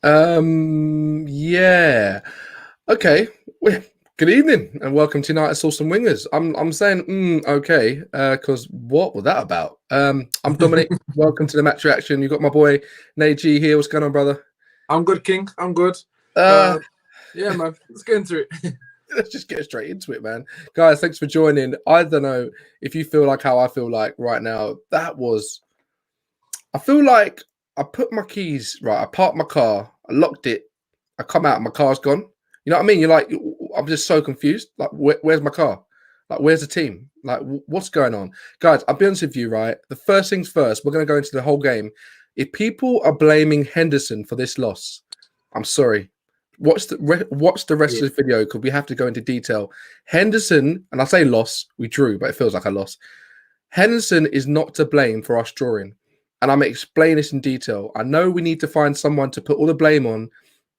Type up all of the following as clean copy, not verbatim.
Yeah. Okay. Well, good evening and welcome to United Sauce and Wingers. I'm saying okay, because what was that about? I'm Dominic. Welcome to the match reaction. You got my boy Neji here. What's going on, brother? I'm good, King. I'm good. Uh Yeah, man. Let's get into it. let's just get straight into it, man. Guys, thanks for joining. I don't know if you feel like how I feel like right now. I feel like I put my keys, right, I parked my car, I locked it, I come out, my car's gone. You know what I mean? You're like, I'm just so confused. Like, where's my car? Like, where's the team? Like, what's going on? Guys, I'll be honest with you, right? The first things first, we're going to go into the whole game. If people are blaming Henderson for this loss, I'm sorry. Watch the rest of the video because we have to go into detail. Henderson, and I say loss, we drew, but it feels like a loss. Henderson is not to blame for us drawing. And I'm going to explain this in detail. I know we need to find someone to put all the blame on,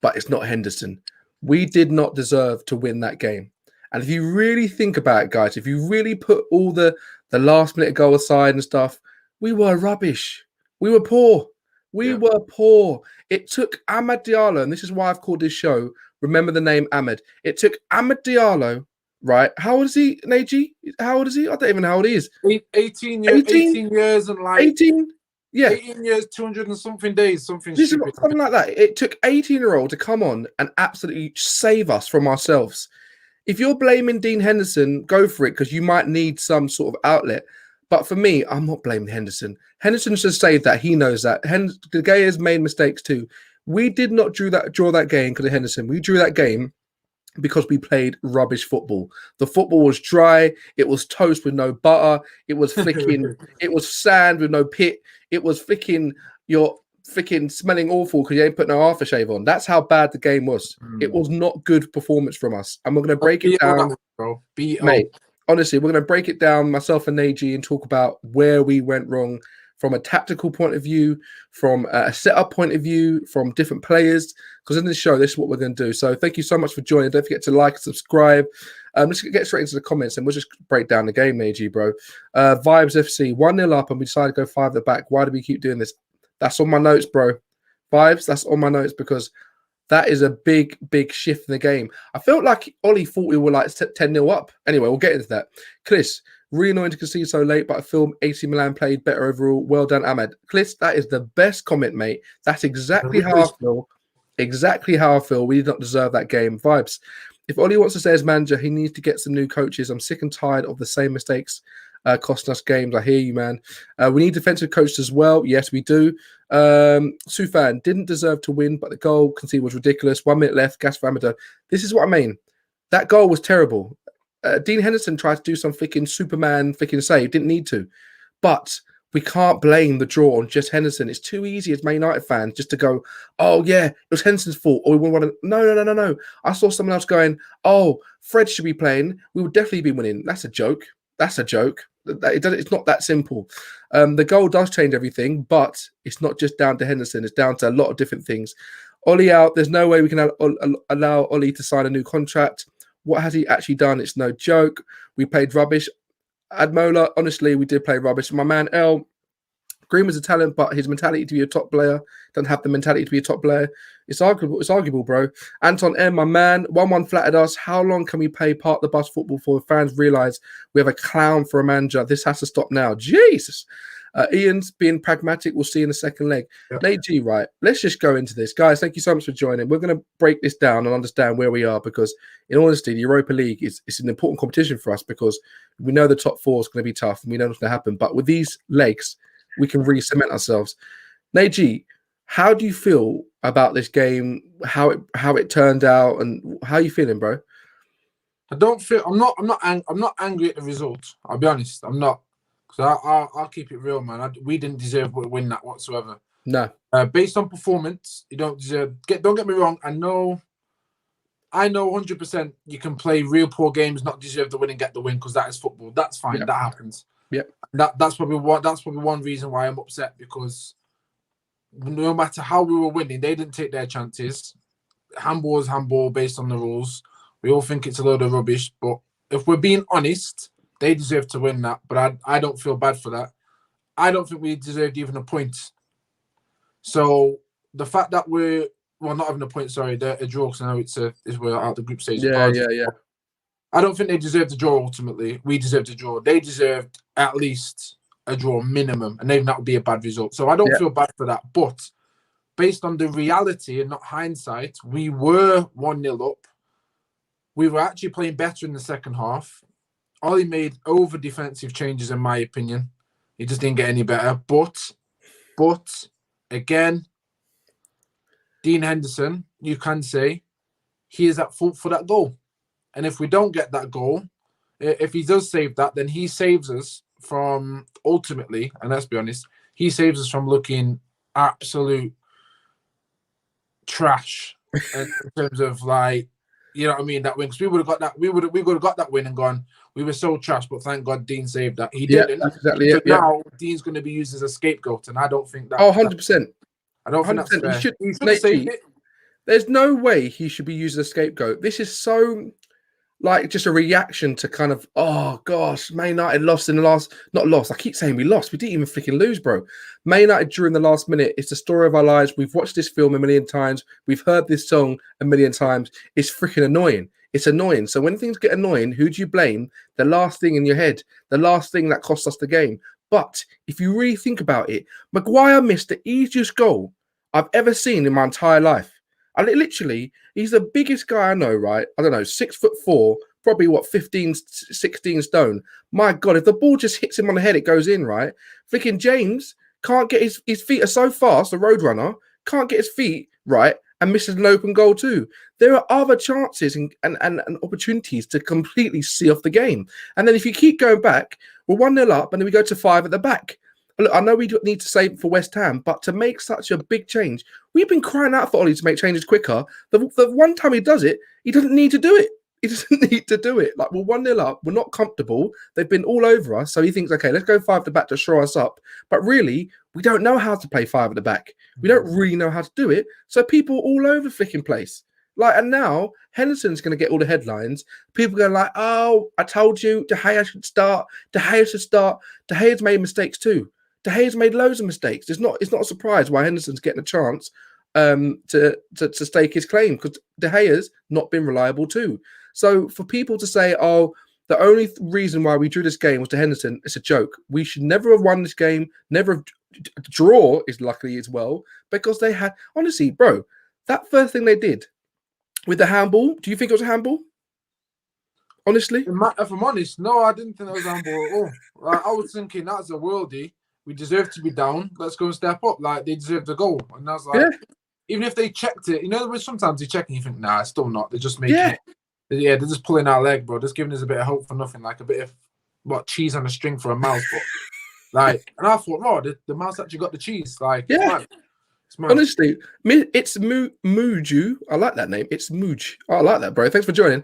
but it's not Henderson. We did not deserve to win that game. And if you really think about it, guys, if you really put all the last minute goal aside and stuff, we were rubbish. We were poor. We were poor. It took Amad Diallo, and this is why I've called this show, remember the name Amad. It took Amad Diallo, right? How old is he, Neji? How old is he? I don't even know how old he is. 18 years, 18 years and like 18? Yeah. 18 years, 200 and something days, something stupid. Something like that. It took 18-year-old to come on and absolutely save us from ourselves. If you're blaming Dean Henderson, go for it because you might need some sort of outlet. But for me, I'm not blaming Henderson. Henderson should save that. He knows that. De Gea has made mistakes too. We did not draw that game because of Henderson. We drew that game because we played rubbish football. The football was dry. It was toast with no butter. It was flicking. It was sand with no pit. It was flicking. You're freaking smelling awful because you ain't put no aftershave on. That's how bad the game was. It was not good performance from us. And we're going to break it down, bro. Mate, honestly, we're going to break it down, myself and Neji, and talk about where we went wrong from a tactical point of view, from a setup point of view, from different players. Because in this show, this is what we're going to do. So thank you so much for joining. Don't forget to like and subscribe. Let's get straight into the comments and we'll just break down the game, Neji, bro. Vibes FC, 1-0 up and we decided to go 5 at the back. Why do we keep doing this? That's on my notes, bro. Vibes, that's on my notes because that is a big, big shift in the game. I felt like Ollie thought we were like 10-0 up. Anyway, we'll get into that. Chris, really annoying to concede so late, but I feel AC Milan played better overall. Well done, Ahmed. Chris, that is the best comment, mate. That's exactly how I feel. Exactly how I feel. We did not deserve that game. Vibes. If Ollie wants to stay as manager, he needs to get some new coaches. I'm sick and tired of the same mistakes costing us games. I hear you, man. We need defensive coaches as well. Yes, we do. Sufan didn't deserve to win, but the goal conceded was ridiculous. 1 minute left. Gas for Amado. This is what I mean. That goal was terrible. Dean Henderson tried to do some freaking Superman freaking save. Didn't need to. But we can't blame the draw on just Henderson. It's too easy as Man United fans just to go, oh, yeah, it was Henderson's fault. Or we want to. No. I saw someone else going, oh, Fred should be playing. We would definitely be winning. That's a joke. That's a joke. It's not that simple. The goal does change everything, but it's not just down to Henderson. It's down to a lot of different things. Ollie out. There's no way we can allow Ollie to sign a new contract. What has he actually done? It's no joke. We played rubbish. Admola, honestly, we did play rubbish. My man, L, Green was a talent, but his mentality to be a top player doesn't have the mentality to be a top player. It's arguable, bro. Anton M, my man, 1-1 flattered us. How long can we pay part the bus football for the fans realize we have a clown for a manager? This has to stop now. Jesus. Ian's being pragmatic. We'll see in the second leg. Yep. Nate G, right. Let's just go into this. Guys, thank you so much for joining. We're going to break this down and understand where we are because, in honesty, the Europa League is an important competition for us because we know the top 4 is going to be tough and we know what's going to happen. But with these legs, we can really cement ourselves. Nate G, how do you feel about this game? How it turned out, and how are you feeling, bro? I don't feel. I'm not angry at the result. I'll be honest. I'm not. Because I'll keep it real, man. We didn't deserve to win that whatsoever. No. Based on performance, you don't deserve. Don't get me wrong. I know 100% you can play real poor games, not deserve the win and get the win because that is football. That's fine. That happens. Yep. That's probably one reason why I'm upset because no matter how we were winning, they didn't take their chances. Handball is handball based on the rules. We all think it's a load of rubbish, but if we're being honest, they deserve to win that. But I don't feel bad for that. I don't think we deserved even a point. So the fact that we're well, not having a point, sorry, a draw, because I know it's we're out the group stage. Yeah. I don't think they deserved a draw ultimately. We deserved a draw. They deserved at least a draw minimum, and then that would be a bad result. So I don't feel bad for that. But based on the reality and not hindsight, we were 1-0 up. We were actually playing better in the second half. Ollie made over defensive changes, in my opinion. He just didn't get any better. But again, Dean Henderson, you can say he is at fault for that goal. And if we don't get that goal, if he does save that, then he saves us from ultimately, and let's be honest, he saves us from looking absolute trash in terms of like, you know what I mean, that win. Because we would have got that, we would have got that win and gone, we were so trash, but thank God Dean saved that. He didn't. That's exactly so it. now Dean's going to be used as a scapegoat, and I don't think that. Oh, 100%. I don't think that's fair. He should have saved it. There's no way he should be used as a scapegoat. This is so like just a reaction to kind of, oh gosh, Man United lost in the last, not lost. I keep saying we lost. We didn't even freaking lose, bro. Man United during the last minute. It's the story of our lives. We've watched this film a million times. We've heard this song a million times. It's freaking annoying. It's annoying. So when things get annoying, who do you blame? The last thing in your head, the last thing that cost us the game. But if you really think about it, Maguire missed the easiest goal I've ever seen in my entire life. And literally, he's the biggest guy I know, right? I don't know, 6'4", probably what, 15, 16 stone. My God, if the ball just hits him on the head, it goes in, right? Freaking James can't get his feet are so fast, the roadrunner, can't get his feet right and misses an open goal too. There are other chances and opportunities to completely see off the game. And then if you keep going back, we're 1-0 up and then we go to 5 at the back. Look, I know we need to save for West Ham, but to make such a big change, we've been crying out for Ollie to make changes quicker. The one time he does it, he doesn't need to do it. He doesn't need to do it. Like, we're 1-0 up. We're not comfortable. They've been all over us. So he thinks, okay, let's go 5 at the back to shore us up. But really, we don't know how to play 5 at the back. We don't really know how to do it. So people all over the freaking place. Like, and now Henderson's going to get all the headlines. People are going like, oh, I told you, De Gea should start. De Gea should start. De Gea's made mistakes too. De Gea's made loads of mistakes. It's not a surprise why Henderson's getting a chance to stake his claim, because De Gea's not been reliable too. So for people to say, oh, the only reason why we drew this game was to Henderson, it's a joke. We should never have won this game, never have draw is luckily as well, because they had, honestly, bro, that first thing they did with the handball, do you think it was a handball? Honestly? If I'm honest, no, I didn't think that was a handball at all. Like, I was thinking that's a worldie. We deserve to be down. Let's go and step up. Like, they deserve the goal. And I was like, even if they checked it, you know, sometimes they check and you think, nah, it's still not. They're just making it. Yeah, they're just pulling our leg, bro. Just giving us a bit of hope for nothing, like a bit of cheese on a string for a mouse. But, like, and I thought, oh, the mouse actually got the cheese. Like, it's honestly, it's Muju. I like that name. It's Muj. Oh, I like that, bro. Thanks for joining.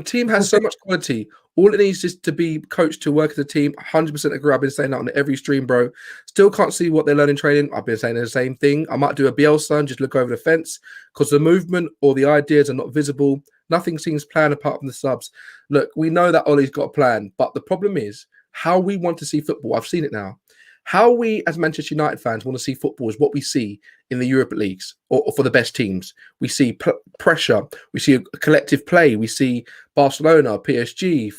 Team has so much quality. All it needs is to be coached to work as a team. 100% agree. I've been saying that on every stream, bro. Still can't see what they learn in training. I've been saying the same thing. I might do a Bielsa and just look over the fence because the movement or the ideas are not visible. Nothing seems planned apart from the subs. Look, we know that Ollie's got a plan, but the problem is how we want to see football. I've seen it now. How we as Manchester United fans want to see football is what we see in the Europa Leagues or for the best teams. We see pressure. We see a collective play. We see Barcelona, PSG,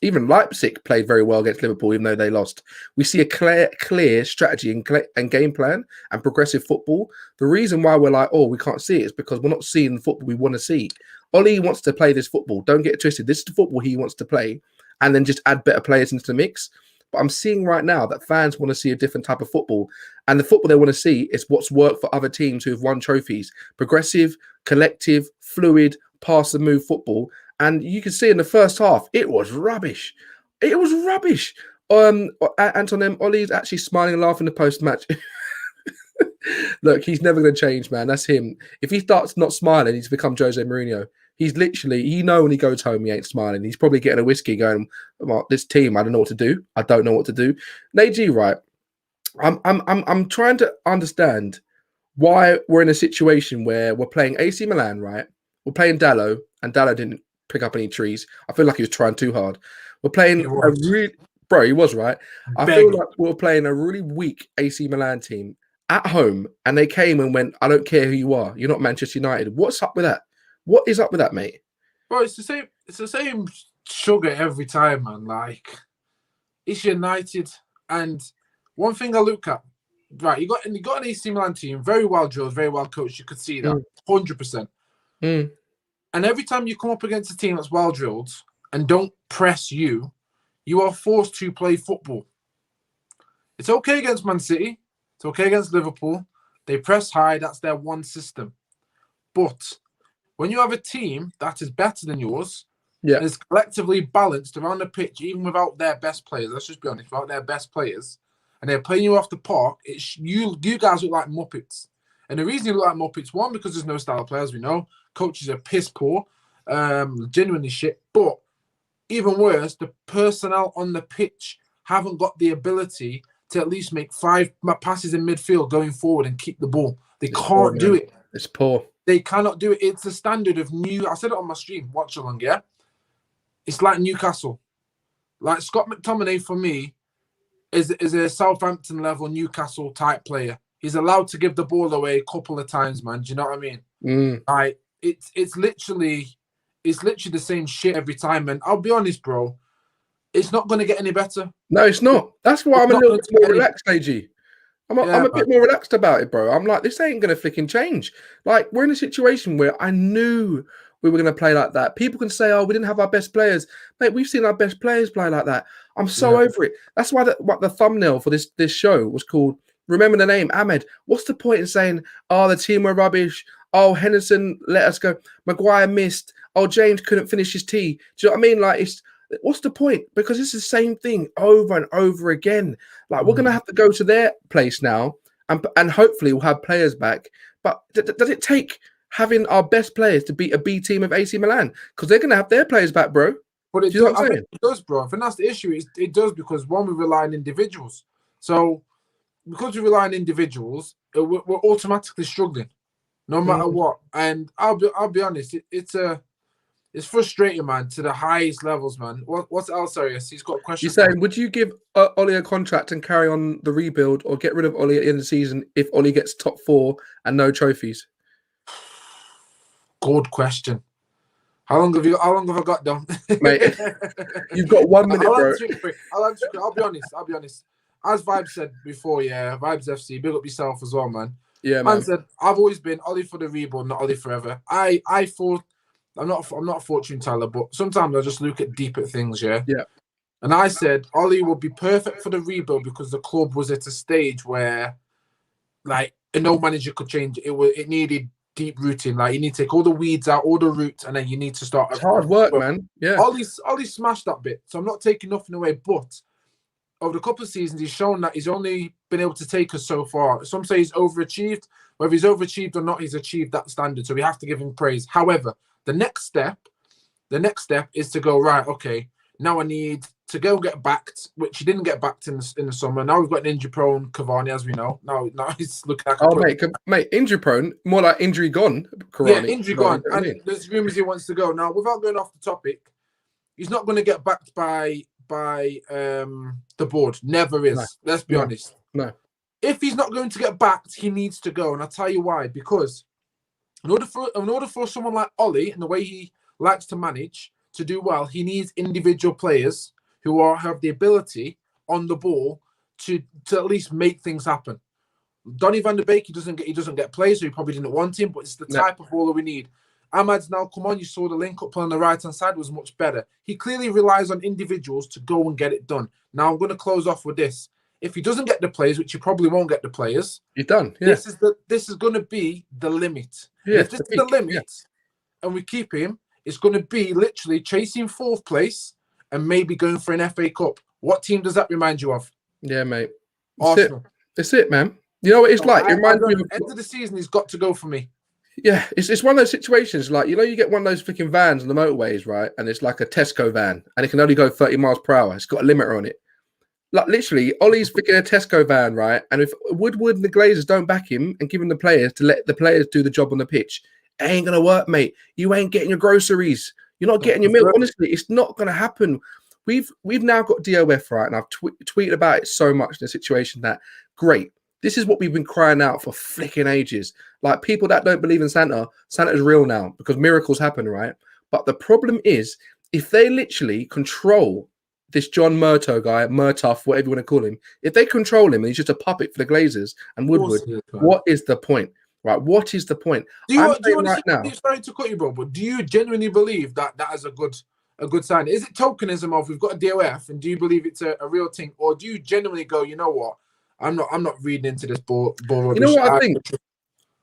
even Leipzig played very well against Liverpool, even though they lost. We see a clear strategy and game plan and progressive football. The reason why we're like, oh, we can't see it is because we're not seeing the football we want to see. Ollie wants to play this football. Don't get it twisted. This is the football he wants to play, and then just add better players into the mix. But I'm seeing right now that fans want to see a different type of football. And the football they want to see is what's worked for other teams who have won trophies. Progressive, collective, fluid, pass and move football. And you can see in the first half, it was rubbish. It was rubbish. Antonin, Ollie's actually smiling and laughing the post-match. Look, he's never going to change, man. That's him. If he starts not smiling, he's become Jose Mourinho. He's literally, when he goes home, he ain't smiling. He's probably getting a whiskey going, well, this team, I don't know what to do. I don't know what to do. Neji, right? I'm trying to understand why we're in a situation where we're playing AC Milan, right? We're playing Diallo, and Diallo didn't pick up any trees. I feel like he was trying too hard. We're playing he was, right? I feel like we're playing a really weak AC Milan team, at home, and they came and went, I don't care who you are. You're not Manchester United. What's up with that? What is up with that, mate? Bro, it's the same. It's the same sugar every time, man. Like, it's United, and one thing I look at, right? You got an AC Milan team, very well drilled, very well coached. You could see that, 100%. Mm. And every time you come up against a team that's well drilled and don't press you, you are forced to play football. It's okay against Man City. It's okay against Liverpool. They press high. That's their one system. But when you have a team that is better than yours, and is collectively balanced around the pitch, even without their best players, let's just be honest, without their best players, and they're playing you off the park, it's you guys look like Muppets. And the reason you look like Muppets, one, because there's no style players, we know. Coaches are piss poor, genuinely shit. But even worse, the personnel on the pitch haven't got the ability to at least make 5 passes in midfield going forward and keep the ball. They can't do it. It's poor. They cannot do it. It's the standard of I said it on my stream, watch along, yeah? It's like Newcastle. Like Scott McTominay, for me, is a Southampton level Newcastle type player. He's allowed to give the ball away a couple of times, man. Do you know what I mean? Like, it's literally the same shit every time. And I'll be honest, bro, it's not going to get any better. No, it's not. That's why I'm a little bit more relaxed, AG. I'm a bit more relaxed about it, bro. I'm like, this ain't going to flicking change. Like, we're in a situation where I knew we were going to play like that. People can say, oh, we didn't have our best players. Mate, we've seen our best players play like that. I'm so over it. That's why the thumbnail for this show was called, remember the name, Ahmed. What's the point in saying, oh, the team were rubbish. Oh, Henderson let us go. Maguire missed. Oh, James couldn't finish his tee. Do you know what I mean? Like, what's the point? Because it's the same thing over and over again. Like, we're going to have to go to their place now, and hopefully we'll have players back. But does it take having our best players to beat a B team of AC Milan? Because they're going to have their players back, bro. But I think it does, bro. I think that's the issue. It does, because, one, we rely on individuals. So, because we rely on individuals, we're automatically struggling, no matter what. And I'll be honest, it's frustrating, man, to the highest levels, man. What's else? Sorry, he's got a question. You're saying, would you give Ollie a contract and carry on the rebuild, or get rid of Ollie at the end of the season if Ollie gets top 4 and no trophies? Good question. How long have I got, Dom? Mate, you've got 1 minute, bro. I'll answer it. I'll be honest. As Vibe said before, Vibes FC, big up yourself as well, man. Yeah, man. Said, I've always been Ollie for the rebuild, not Ollie forever. I thought, I'm not a fortune teller, but sometimes I just look deep at things, yeah? And I said Ollie would be perfect for the rebuild because the club was at a stage where, like, no manager could change it. It needed deep rooting. Like, you need to take all the weeds out, all the roots, and then you need to start. It's hard work, man. Yeah. Ollie smashed that bit, so I'm not taking nothing away. But over the couple of seasons, he's shown that he's only been able to take us so far. Some say he's overachieved. Whether he's overachieved or not, he's achieved that standard. So we have to give him praise. However, the next step is to go, right, okay, now I need to go get backed, which he didn't get backed in the summer. Now we've got an injury-prone Cavani, as we know. Now he's looking like mate, injury-prone, more like injury gone. Cavani. Yeah, injury gone. And there's rumours he wants to go. Now, without going off the topic, he's not going to get backed by the board. Never is. No. Let's be honest. No. If he's not going to get backed, he needs to go, and I'll tell you why. Because in order for someone like Ollie, and the way he likes to manage, to do well, he needs individual players who have the ability on the ball to at least make things happen. Donny van der Beek, he doesn't get plays, so he probably didn't want him, but it's the type of baller we need. Ahmad's now come on. You saw the link up play on the right hand side was much better. He clearly relies on individuals to go and get it done. Now I'm going to close off with this. If he doesn't get the players, which he probably won't get the players, he's done. Yeah. This is going to be the limit. Yeah, if this is the limit, and we keep him, it's going to be literally chasing 4th place and maybe going for an FA Cup. What team does that remind you of? Yeah, mate. Arsenal. It's it, man. You know what it's like? It reminds me of end of the season. He's got to go for me. Yeah, it's one of those situations, like, you know, you get one of those freaking vans on the motorways, right? And it's like a Tesco van, and it can only go 30 miles per hour. It's got a limiter on it. Like, literally, Ollie's freaking a Tesco van, right? And if Woodward and the Glazers don't back him and give him the players to let the players do the job on the pitch, it ain't going to work, mate. You ain't getting your groceries. You're not getting your milk. Honestly, it's not going to happen. We've now got DOF, right? And I've tweeted about it so much in the situation that, great. This is what we've been crying out for flicking ages. Like people that don't believe in Santa, Santa's real now because miracles happen, right? But the problem is if they literally control this John Murto guy, Murtuff, whatever you want to call him, if they control him and he's just a puppet for the Glazers and Woodward, what is the point? Right? What is the point? Do you right now? Sorry to cut you, bro, but do you genuinely believe that is a good sign? Is it tokenism of we've got a DOF, and do you believe it's a real thing, or do you genuinely go, you know what, I'm not reading into this ball rubbish? You know what I think?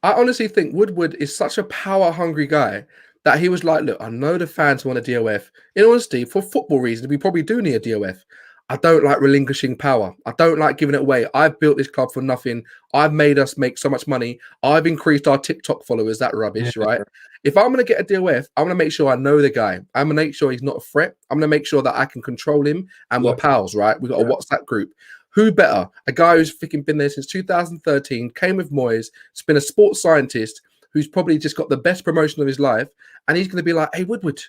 I honestly think Woodward is such a power hungry guy that he was like, look, I know the fans want a DOF. In honesty, for football reasons, we probably do need a DOF. I don't like relinquishing power. I don't like giving it away. I've built this club for nothing. I've made us make so much money. I've increased our TikTok followers, that rubbish, right? If I'm going to get a DOF, I'm going to make sure I know the guy. I'm going to make sure he's not a threat. I'm going to make sure that I can control him and we're pals, right? We've got a WhatsApp group. Who better? A guy who's freaking been there since 2013, came with Moyes, has been a sports scientist, who's probably just got the best promotion of his life. And he's going to be like, hey, Woodward,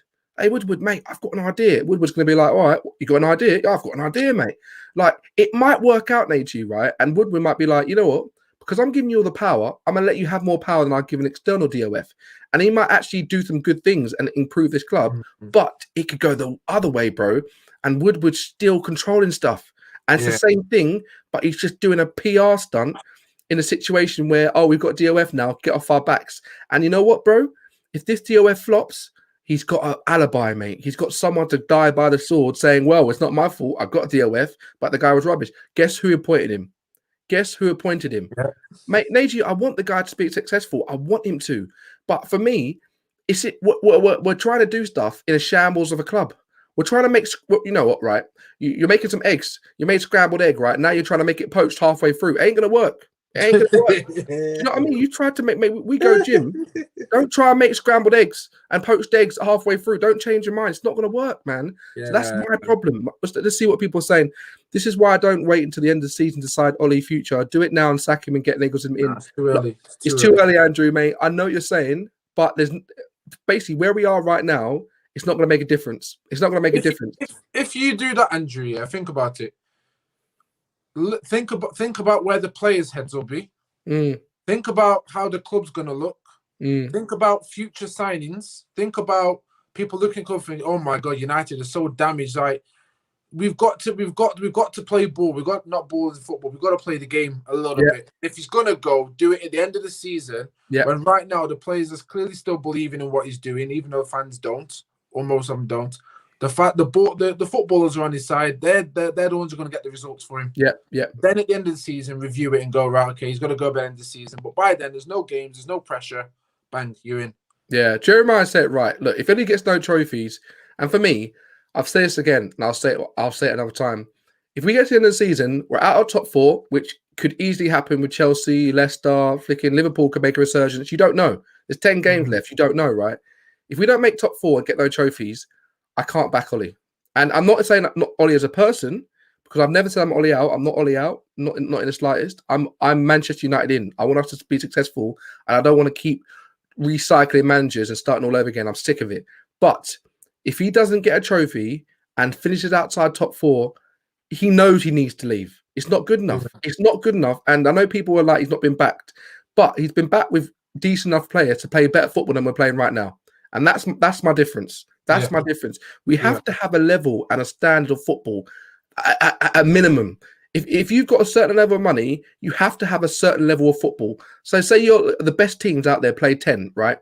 mate, I've got an idea. Woodward's going to be like, all right, you got an idea? Yeah, I've got an idea, mate. Like, it might work out, Nate, right? And Woodward might be like, you know what? Because I'm giving you all the power, I'm going to let you have more power than I've given external DOF. And he might actually do some good things and improve this club. But it could go the other way, bro. And Woodward's still controlling stuff. And it's the same thing, but he's just doing a PR stunt in a situation where, oh, we've got DOF now, get off our backs. And you know what, bro? If this DOF flops, he's got an alibi, mate. He's got someone to die by the sword saying, well, it's not my fault. I got a DOF, but the guy was rubbish. Guess who appointed him? Guess who appointed him? Yeah. Mate, Neji, I want the guy to be successful. I want him to. But for me, we're trying to do stuff in a shambles of a club. We're trying to make, you know what, right? You're making some eggs. You made scrambled egg, right? Now you're trying to make it poached halfway through. It ain't going to work. It ain't going to work. You know what I mean? You tried to make we go gym. Don't try and make scrambled eggs and poached eggs halfway through. Don't change your mind. It's not going to work, man. Yeah. So that's my problem. Let's see what people are saying. This is why I don't wait until the end of the season to decide Ollie future. Do it now and sack him and get Nicholson in. It's too early. It's too early, Andrew, mate. I know what you're saying, but there's basically where we are right now. It's not going to make a difference. It's not going to make a difference. If you do that, Andrew, yeah, think about it. Think about where the players' heads will be. Think about how the club's going to look. Think about future signings. Think about people looking up and oh my God, United are so damaged. Like we've got to play ball. We've got not ball in football. We've got to play the game a little bit. If he's going to go, do it at the end of the season. Yeah. When right now the players are clearly still believing in what he's doing, even though fans don't. Or most of them don't. The fact the footballers are on his side, they're the ones who are going to get the results for him. Yeah. Then at the end of the season, review it and go, right, okay, he's got to go by the end of the season. But by then, there's no games, there's no pressure. Bang, you're in. Yeah, Jeremiah said it right. Look, if Eddie gets no trophies, and for me, I've said this again, and I'll say it another time. If we get to the end of the season, we're out of top 4, which could easily happen with Chelsea, Leicester, flicking Liverpool could make a resurgence. You don't know. There's 10 games left. You don't know, right? If we don't make top 4 and get no trophies, I can't back Ollie. And I'm not saying not Ollie as a person, because I've never said I'm Ollie out. I'm not Ollie out, not in the slightest. I'm Manchester United in. I want us to be successful, and I don't want to keep recycling managers and starting all over again. I'm sick of it. But if he doesn't get a trophy and finishes outside top 4, he knows he needs to leave. It's not good enough. It's not good enough. And I know people are like, he's not been backed, but he's been backed with decent enough players to play better football than we're playing right now. And that's my difference. That's my difference. We have to have a level and a standard of football at a minimum. If you've got a certain level of money, you have to have a certain level of football. So say you're the best teams out there play 10, right?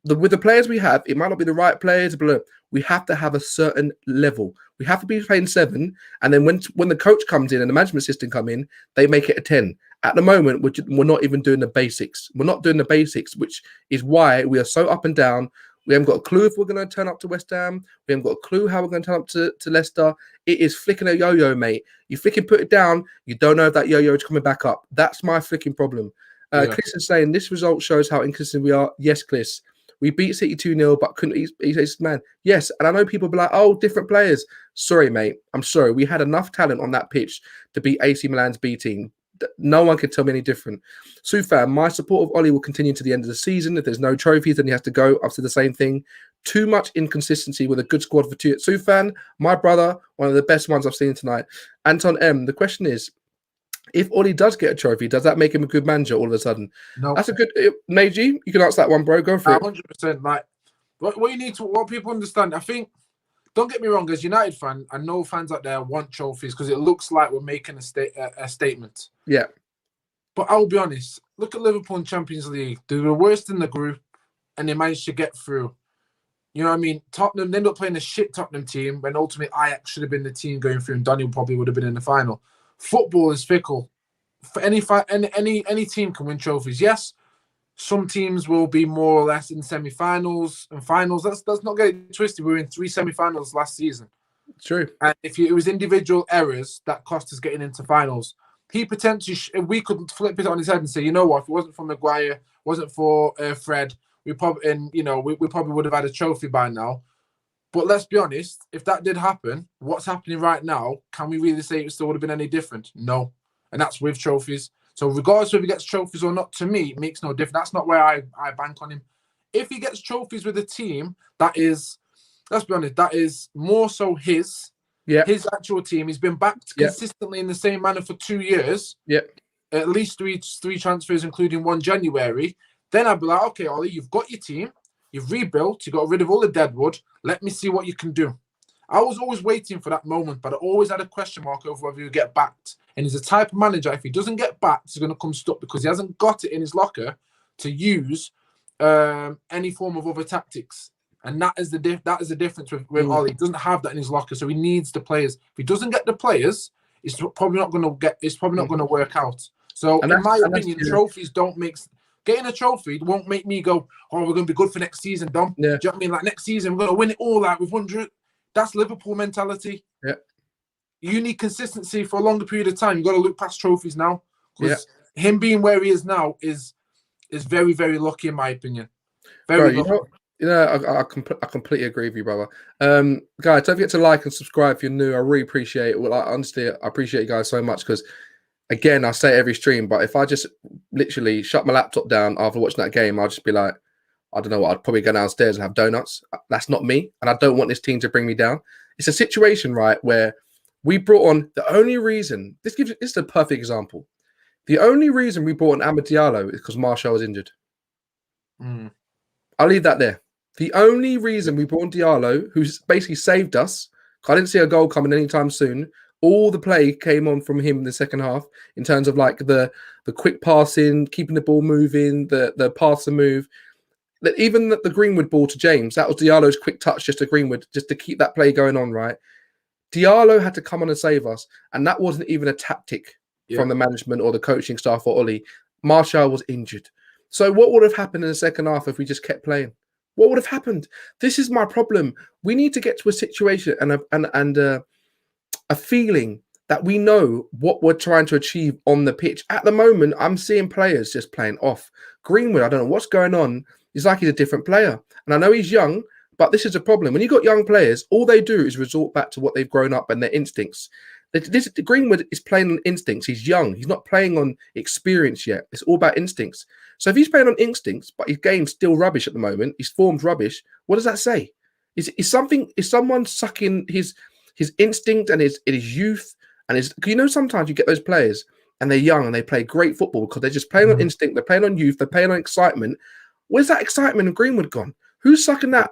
With the players we have, it might not be the right players, but we have to have a certain level. We have to be playing 7, and then when the coach comes in and the management system come in, they make it a 10. At the moment, we're not even doing the basics. We're not doing the basics, which is why we are so up and down. We haven't got a clue if we're going to turn up to West Ham. We haven't got a clue how we're going to turn up to Leicester. It is flicking a yo-yo, mate. You flicking put it down, you don't know if that yo-yo is coming back up. That's my flicking problem. Chris is saying, this result shows how inconsistent we are. Yes, Chris. We beat City 2-0, but couldn't he's man. Yes, and I know people be like, oh, different players. Sorry, mate. I'm sorry. We had enough talent on that pitch to beat AC Milan's B team. No one can tell me any different. Sufan, my support of Ollie will continue to the end of the season. If there's no trophies, then he has to go. I've said the same thing. Too much inconsistency with a good squad for 2. Sufan, my brother, one of the best ones I've seen tonight. Anton M, the question is, If Ollie does get a trophy, does that make him a good manager all of a sudden? No, That's a good Neji. You can answer that one, bro. Go for it. 100%. Like what people understand. I think. Don't get me wrong. As United fan, I know fans out there want trophies because it looks like we're making a statement. Yeah. But I'll be honest. Look at Liverpool in Champions League. They were worst in the group, and they managed to get through. You know what I mean? Tottenham, they ended up playing a shit Tottenham team when ultimately Ajax should have been the team going through and Daniel probably would have been in the final. Football is fickle. For any team can win trophies. Yes, some teams will be more or less in semi-finals and finals. Let's not get it twisted. We were in 3 semi-finals last season. True. And it was individual errors that cost us getting into finals. He potentially, we could flip it on his head and say, you know what, if it wasn't for Maguire, wasn't for Fred, we probably would have had a trophy by now. But let's be honest, if that did happen, what's happening right now, can we really say it still would have been any different? No. And that's with trophies. So regardless of if he gets trophies or not, to me, it makes no difference. That's not where I bank on him. If he gets trophies with a team, that is, let's be honest, that is more so his actual team. He's been backed consistently in the same manner for 2 years. Yeah. At least three transfers, including one January. Then I'd be like, okay, Ollie, you've got your team. You've rebuilt. You got rid of all the deadwood. Let me see what you can do. I was always waiting for that moment, but I always had a question mark over whether he would get backed. And he's the type of manager, if he doesn't get backed, he's going to come stuck because he hasn't got it in his locker to use any form of other tactics. And that is the difference with Ollie. He doesn't have that in his locker, so he needs the players. If he doesn't get the players, it's probably not going to work out. So, in my opinion, trophies don't make. Getting a trophy won't make me go, oh, we're going to be good for next season, Dom. Yeah. Do you know what I mean? Like next season, we're going to win it all out with 100. That's Liverpool mentality. Yeah. You need consistency for a longer period of time. You've got to look past trophies now. Because him being where he is now is very, very lucky, in my opinion. Very lucky. I completely agree with you, brother. Guys, don't forget to like and subscribe if you're new. I really appreciate it. Well, honestly, I appreciate you guys so much because, again, I say it every stream, but if I just literally shut my laptop down after watching that game, I'll just be like, I don't know what, I'd probably go downstairs and have donuts. That's not me, and I don't want this team to bring me down. It's a situation, right, where we brought on the only reason, this is a perfect example. The only reason we brought on Amad Diallo is because Martial was injured. I'll leave that there. The only reason we brought on Diallo, who's basically saved us, I didn't see a goal coming anytime soon. All the play came on from him in the second half in terms of like the quick passing, keeping the ball moving, the pass and move. That even the Greenwood ball to James, that was Diallo's quick touch just to Greenwood, just to keep that play going on, right? Diallo had to come on and save us, and that wasn't even a tactic from the management or the coaching staff or Ollie. Martial was injured. So what would have happened in the second half if we just kept playing? What would have happened? This is my problem. We need to get to a situation and a feeling that we know what we're trying to achieve on the pitch. At the moment, I'm seeing players just playing off. Greenwood, I don't know what's going on. He's like he's a different player. And I know he's young, but this is a problem. When you've got young players, all they do is resort back to what they've grown up and their instincts. Greenwood is playing on instincts. He's young. He's not playing on experience yet. It's all about instincts. So if he's playing on instincts, but his game's still rubbish at the moment, his form's rubbish, what does that say? Is someone sucking his instinct and his youth and his, you know, sometimes you get those players and they're young and they play great football because they're just playing on instinct, they're playing on youth, they're playing on excitement. Where's that excitement of Greenwood gone? Who's sucking that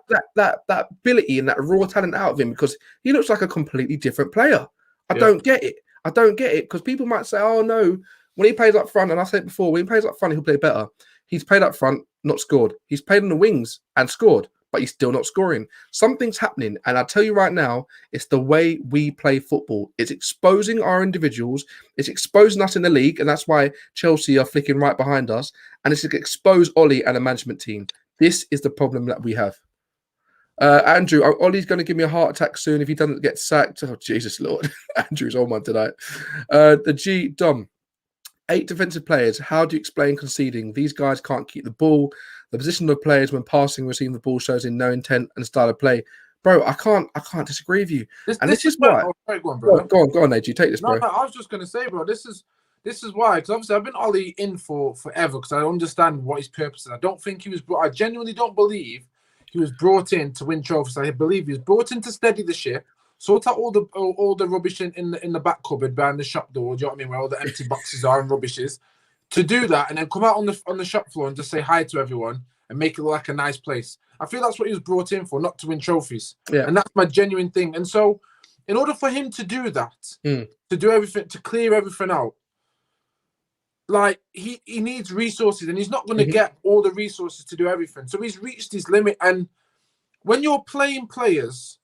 ability and that raw talent out of him? Because he looks like a completely different player. I don't get it. I don't get it because people might say, oh no, when he plays up front, and I said before, when he plays up front, he'll play better. He's played up front, not scored. He's played on the wings and scored, but he's still not scoring. Something's happening. And I'll tell you right now, it's the way we play football. It's exposing our individuals. It's exposing us in the league. And that's why Chelsea are flicking right behind us. And it's to expose Ollie and the management team. This is the problem that we have. Andrew, Ollie's going to give me a heart attack soon if he doesn't get sacked. Oh, Jesus Lord. Andrew's on one tonight. Dom. 8 defensive players. How do you explain conceding? These guys can't keep the ball. The position of players when passing, receiving the ball shows in no intent and style of play. Bro, I can't disagree with you. This is why. Go on, AJ. Take this, bro. No, I was just going to say, bro, this is why. Because obviously I've been Ollie in for forever because I understand what his purpose is. I don't think he was brought. I genuinely don't believe he was brought in to win trophies. I believe he was brought in to steady the ship, Sort out all the rubbish in the back cupboard behind the shop door. Do you know what I mean? Where all the empty boxes are and rubbish is. To do that and then come out on the shop floor and just say hi to everyone and make it look like a nice place. I feel that's what he was brought in for, not to win trophies. Yeah. And that's my genuine thing. And so, in order for him to do that, to do everything, to clear everything out, like he needs resources, and he's not going to get all the resources to do everything. So he's reached his limit. And when you're playing players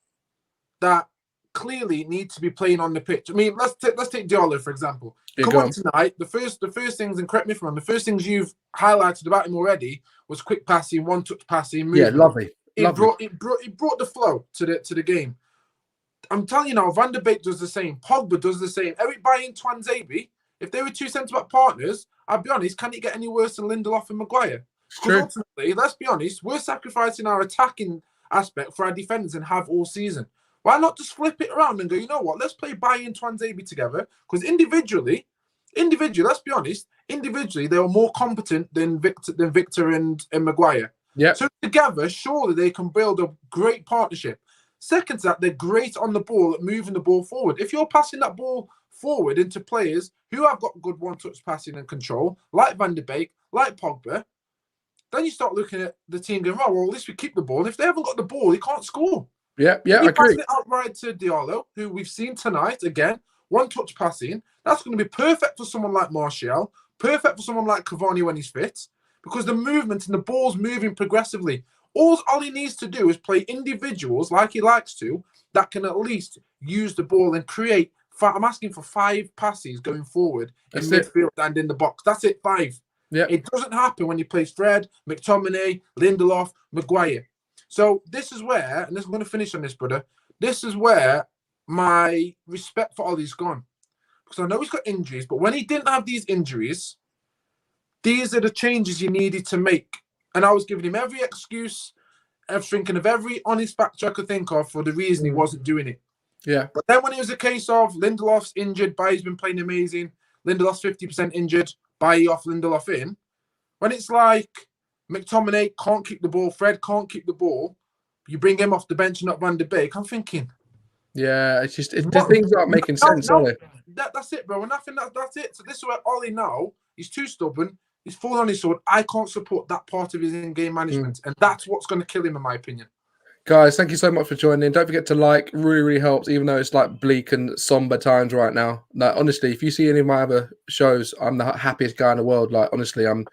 that clearly need to be playing on the pitch, I mean, let's take Diallo for example. Come on tonight. The first things, and correct me if I'm wrong, the first things you've highlighted about him already was quick passing, one-touch passing, movement. Yeah, lovely. It brought the flow to the game. I'm telling you now, Van der Beek does the same. Pogba does the same. Eric Bailly and Tuanzebe, if they were two centre-back partners, I'll be honest, can it get any worse than Lindelof and Maguire? Because ultimately, let's be honest, we're sacrificing our attacking aspect for our defenders and have all season. Why not just flip it around and go, you know what, let's play Bailly and Tuanzebe together? Because individually, let's be honest, individually, they were more competent than Victor and Maguire. Yeah. So together, surely they can build a great partnership. Second to that, they're great on the ball at moving the ball forward. If you're passing that ball forward into players who have got good one-touch passing and control, like Van der Beek, like Pogba, then you start looking at the team going, oh, well, at least we keep the ball. And if they haven't got the ball, they can't score. Yeah, I agree. Passing it outright to Diallo, who we've seen tonight, again, one-touch passing, that's going to be perfect for someone like Martial, perfect for someone like Cavani when he's fit, because the movement and the ball's moving progressively. All he needs to do is play individuals like he likes to that can at least use the ball and create. I'm asking for 5 passes going forward in midfield and in the box. That's it, 5. Yeah. It doesn't happen when you play Fred, McTominay, Lindelof, Maguire. So this is where, and I'm going to finish on this, brother. This is where my respect for Ollie's gone. Because I know he's got injuries, but when he didn't have these injuries, these are the changes you needed to make. And I was giving him every excuse, thinking of every honest factor I could think of for the reason he wasn't doing it. Yeah. But then when it was a case of Lindelof's injured, Bailly's been playing amazing, Lindelof's 50% injured, Bailly off, Lindelof in. When it's like McTominay can't keep the ball, Fred can't keep the ball, you bring him off the bench and not Van der Beek, I'm thinking. Yeah, it's just the things aren't making sense, are they? That's it, bro. And I think that's it. So this is where Ollie now, he's too stubborn. He's fallen on his sword. I can't support that part of his in-game management. And that's what's going to kill him, in my opinion. Guys, thank you so much for joining. Don't forget to like. Really, really helps, even though it's like bleak and somber times right now. Like, honestly, if you see any of my other shows, I'm the happiest guy in the world. Like, honestly, I'm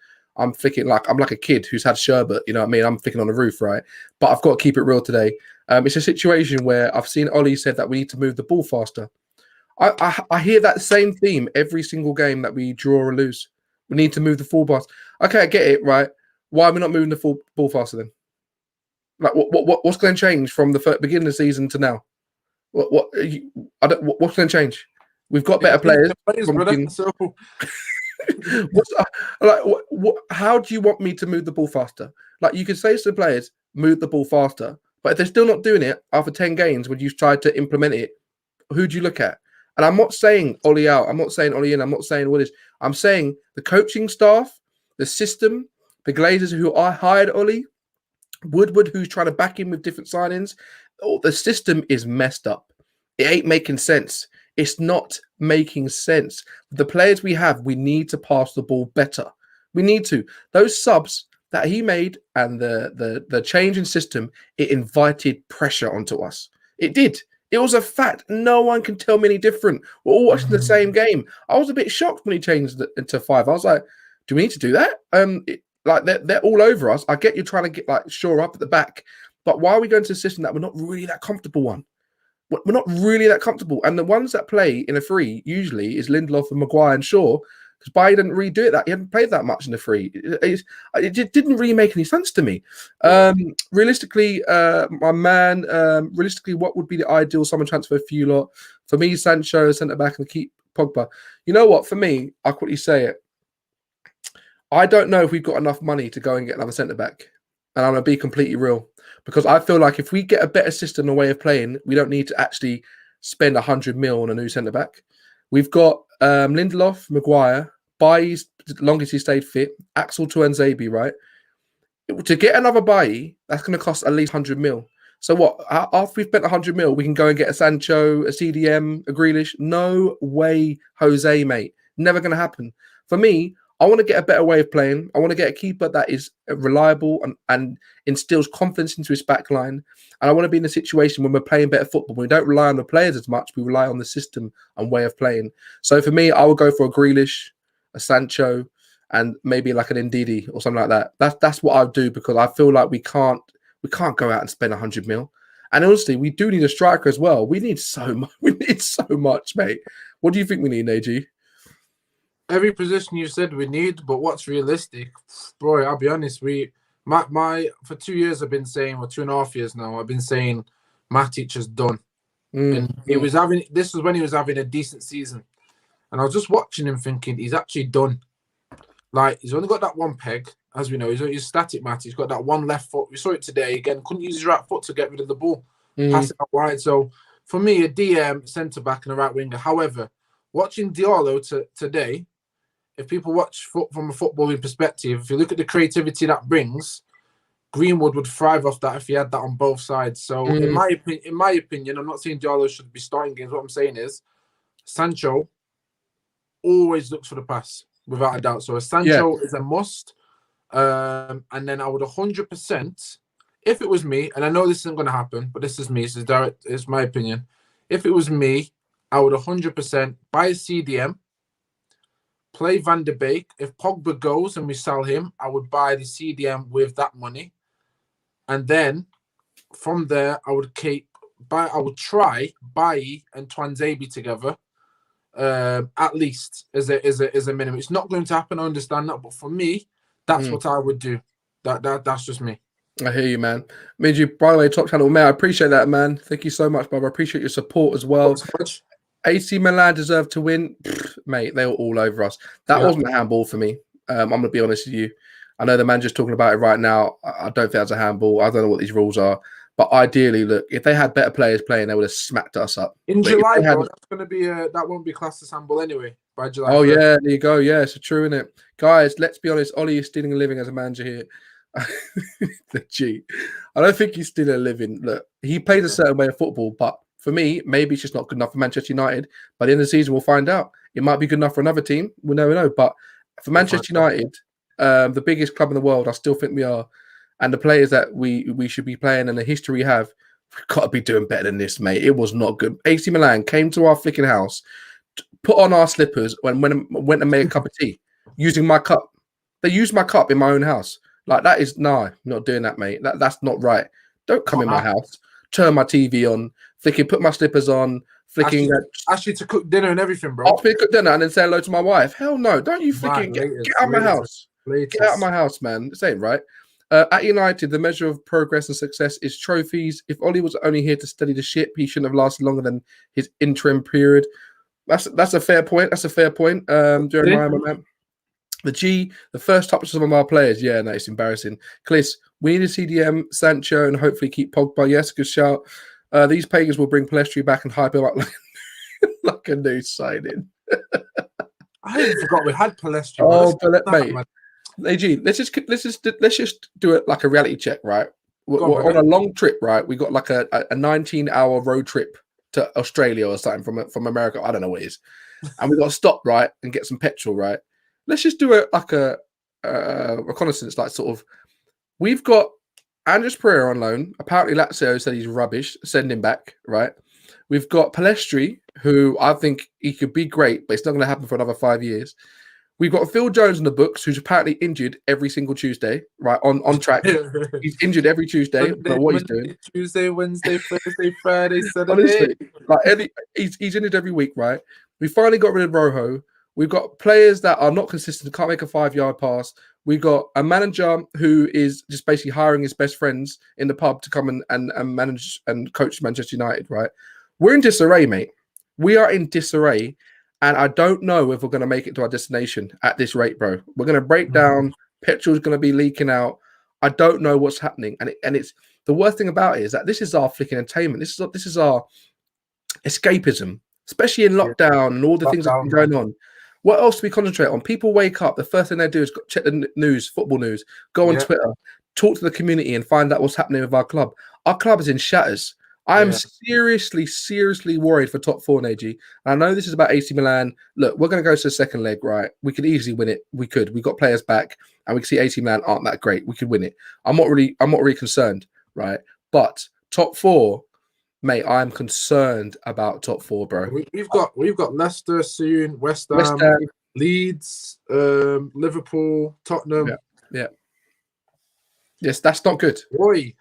thinking like I'm like a kid who's had sherbet. You know what I mean? I'm thinking on the roof, right? But I've got to keep it real today. It's a situation where I've seen Ollie said that we need to move the ball faster. I hear that same theme every single game that we draw or lose. We need to move the full pass. Okay, I get it, right? Why are we not moving the full ball faster then? Like, what's going to change from the beginning of the season to now? What's going to change? We've got better players. How do you want me to move the ball faster? Like, you can say to the players, move the ball faster, but if they're still not doing it after 10 games when you've tried to implement it, who do you look at? And I'm not saying Ollie out. I'm not saying Ollie in. I'm not saying all this. I'm saying the coaching staff, the system, the Glazers who I hired Ollie, Woodward who's trying to back him with different signings. Oh, the system is messed up. It ain't making sense. It's not making sense. The players we have, we need to pass the ball better. We need to. Those subs that he made and the change in system, it invited pressure onto us. It did. It was a fact. No one can tell me any different. We're all watching the same game. I was a bit shocked when he changed it to 5. I was like, do we need to do that? Like they're all over us. I get you trying to get like shore up at the back, but why are we going to a system that we're not really that comfortable on? We're not really that comfortable. And the ones that play in a free usually is Lindelof and Maguire and Shaw, because Bailly didn't really do it. He hadn't played that much in the free. It didn't really make any sense to me. Realistically, my man, realistically, what would be the ideal summer transfer for you lot? For me, Sancho, centre back, and keep Pogba. You know what? For me, I'll quickly say it. I don't know if we've got enough money to go and get another centre back. And I'm going to be completely real. Because I feel like if we get a better system and way of playing, we don't need to actually spend 100 mil on a new centre back. We've got Lindelof, Maguire, Bailly's longest he stayed fit, Axel Tuanzebe, right? To get another Bailly, that's going to cost at least 100 mil. So what? After we've spent 100 mil, we can go and get a Sancho, a CDM, a Grealish? No way, Jose, mate. Never going to happen. For me, I want to get a better way of playing. I want to get a keeper that is reliable and instills confidence into his back line. And I want to be in a situation when we're playing better football. We don't rely on the players as much. We rely on the system and way of playing. So for me, I would go for a Grealish, a Sancho, and maybe like an Ndidi or something like that. That's what I would do, because I feel like we can't go out and spend 100 mil. And honestly, we do need a striker as well. We need so much. We need so much, mate. What do you think we need, AG? Every position you said we need, but what's realistic, bro? I'll be honest. For 2 years I've been saying, or 2.5 years now, I've been saying Matic is done. And this was when he was having a decent season, and I was just watching him thinking he's actually done. Like, he's only got that one peg, as we know. He's static Matic. He's got that one left foot. We saw it today again. Couldn't use his right foot to get rid of the ball, pass it out wide. So for me, a DM, centre back, and a right winger. However, watching Diallo today. If people watch from a footballing perspective, if you look at the creativity that brings, Greenwood would thrive off that if he had that on both sides. So, in my opinion, I'm not saying Diallo should be starting games. What I'm saying is, Sancho always looks for the pass, without a doubt. So, a Sancho is a must. And then I would 100%, if it was me, and I know this isn't going to happen, but this is me. It's my opinion. If it was me, I would 100% buy a CDM. Play Van de Beek. If Pogba goes and we sell him, I would buy the CDM with that money, and then from there I would try Bailly and Twanzebe together, at least as a minimum. It's not going to happen. I understand that, but for me, that's what I would do. That's just me. I hear you, man. Miju, by the way, top channel, man. I appreciate that, man. Thank you so much, brother. I appreciate your support as well. AC Milan deserved to win, mate. They were all over us. That wasn't a handball for me. I'm going to be honest with you. I know the man just talking about it right now. I don't think that's a handball. I don't know what these rules are. But ideally, look, if they had better players playing, they would have smacked us up. In July, though, that's going to be that won't be classed as handball anyway by July. Oh, 1st. Yeah, there you go. Yeah, it's true, isn't it? Guys, let's be honest. Ollie is stealing a living as a manager here. The G. I don't think he's stealing a living. Look, he plays a certain way of football, but for me, maybe it's just not good enough for Manchester United. By the end of the season, we'll find out. It might be good enough for another team. We'll never know. But for Manchester United, the biggest club in the world, I still think we are. And the players that we should be playing and the history we have, we've got to be doing better than this, mate. It was not good. AC Milan came to our flicking house, put on our slippers, went and made a cup of tea using my cup. They used my cup in my own house. Like, that is, no, not doing that, mate. That's not right. Don't come in my house, turn my TV on, put my slippers on, ask you to cook dinner and everything, bro. Ask me to cook dinner and then say hello to my wife. Hell no. Don't you freaking get out of my house. Get out of my house, man. This ain't right. At United, the measure of progress and success is trophies. If Ollie was only here to steady the ship, he shouldn't have lasted longer than his interim period. That's a fair point. That's a fair point. Jeremiah, my man. The first touch of some of our players. Yeah, no, it's embarrassing. Kliss, we need a CDM, Sancho, and hopefully keep Pogba. Yes, good shout. These pagans will bring Palestri back and hype him up like a new signing. I even forgot we had Palestri. Oh, mate. AG, let's just do it like a reality check, right? We're on a long trip, right? We got like a 19-hour road trip to Australia or something from America. I don't know what it is. And we got to stop, right, and get some petrol, right? Let's just do it like a reconnaissance, like sort of. We've got Andres Pereira on loan. Apparently, Lazio said he's rubbish. Send him back, right? We've got Palestri, who I think he could be great, but it's not going to happen for another 5 years. We've got Phil Jones in the books, who's apparently injured every single Tuesday, right? On track. He's injured every Tuesday. I don't know what he's doing. Tuesday, Wednesday, Thursday, Friday, Saturday. Honestly, like he's injured every week, right? We finally got rid of Rojo. We've got players that are not consistent, can't make a 5-yard pass. We've got a manager who is just basically hiring his best friends in the pub to come and manage and coach Manchester United, right? We're in disarray, mate. We are in disarray. And I don't know if we're going to make it to our destination at this rate, bro. We're going to break down. Petrol's going to be leaking out. I don't know what's happening. And it's the worst thing about it is that this is our flick entertainment. This is our escapism, especially in lockdown and all the things that have been going on. What else do we concentrate on? People wake up. The first thing they do is check the news, football news, go on Twitter, talk to the community and find out what's happening with our club. Our club is in shatters. I am seriously worried for top four, Neji. I know this is about AC Milan. Look, we're going to go to the second leg, right? We could easily win it. We could. We've got players back, and we can see AC Milan aren't that great. We could win it. I'm not really concerned, right? But top four, mate, I'm concerned about top four, bro. We've got Leicester soon, West Ham, Leeds, Liverpool, Tottenham. Yeah. Yes, that's not good. Boy.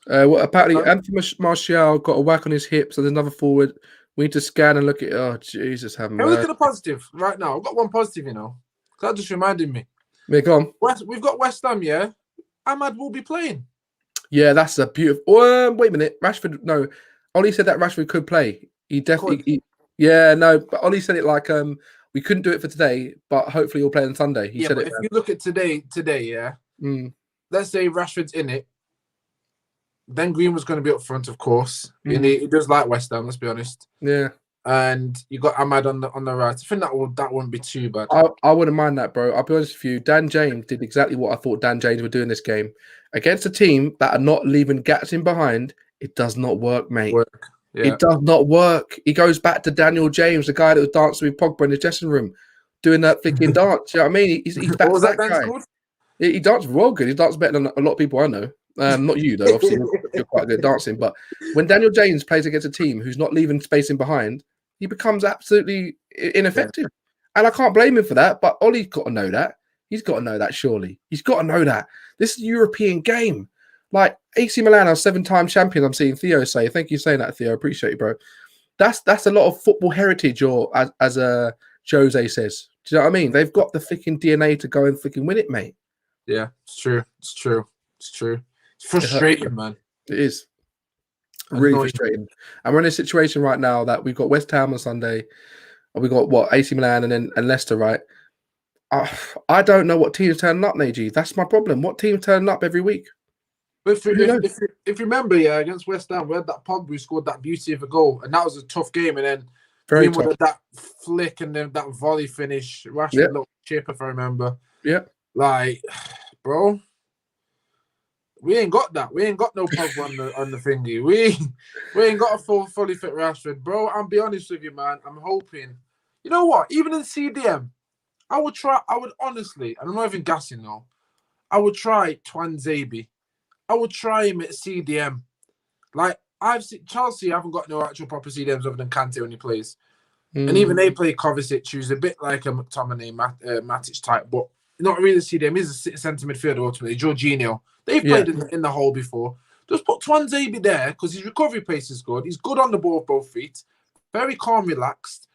Apparently, Anthony Martial got a whack on his hip, so there's another forward. We need to scan and look at. Oh, Jesus, have mercy. Can we look at the positive right now? I've got one positive, That just reminded me. Yeah, go on. We've got West Ham, yeah. Ahmad will be playing. Yeah, that's a beautiful. Wait a minute, Rashford. No, Ollie said that Rashford could play. He definitely. But Ollie said it like we couldn't do it for today, but hopefully he'll play on Sunday. He said it. If you look at today, yeah. Let's say Rashford's in it. Then Green was going to be up front, of course. And he does like West Ham, let's be honest. Yeah. And you got Ahmad on the right. I think that wouldn't be too bad. I wouldn't mind that, bro. I'll be honest with you. Dan James did exactly what I thought Dan James would do in this game. Against a team that are not leaving gaps in behind, it does not work, mate. It does not work. He goes back to Daniel James, the guy that was dancing with Pogba in the dressing room, doing that freaking dance. You know what I mean? He's what was that dance guy. called? He dances real good. He dances better than a lot of people I know. Not you, though. Obviously, you're quite good at dancing. But when Daniel James plays against a team who's not leaving space in behind, he becomes absolutely ineffective. And I can't blame him for that. But Ollie's got to know that. He's got to know that, surely. He's got to know that. This is a European game. Like, AC Milan are 7-time champions, I'm seeing Theo say. Thank you for saying that, Theo. I appreciate you, bro. That's a lot of football heritage, or as Jose says. Do you know what I mean? They've got the freaking DNA to go and freaking win it, mate. Yeah, it's true. It's frustrating, man. It is. Really frustrating. And we're in a situation right now that we've got West Ham on Sunday. And we've got, AC Milan and Leicester, right? I don't know what team's turning up, Neji. That's my problem. What team's turning up every week? If you remember, against West Ham, we had that Pogba who scored that beauty of a goal. And that was a tough game. And then very tough. That flick and then that volley finish. Rashford looked chip, if I remember. Yeah. Like, bro, we ain't got that. We ain't got no Pogba on the thingy. We ain't got a fully fit Rashford, bro. I'll be honest with you, man. I'm hoping. You know what? Even in CDM, I would honestly, and I'm not even gassing now, I would try Twanzebe. I would try him at CDM. Like, I've seen Chelsea haven't got no actual proper CDMs other than Kante when he plays. And even they play Kovacic, who's a bit like a McTominay, Matic type, but not really CDM. He's a centre midfielder ultimately. Jorginho. They've played in the hole before. Just put Twanzebe there because his recovery pace is good. He's good on the ball with both feet. Very calm, relaxed.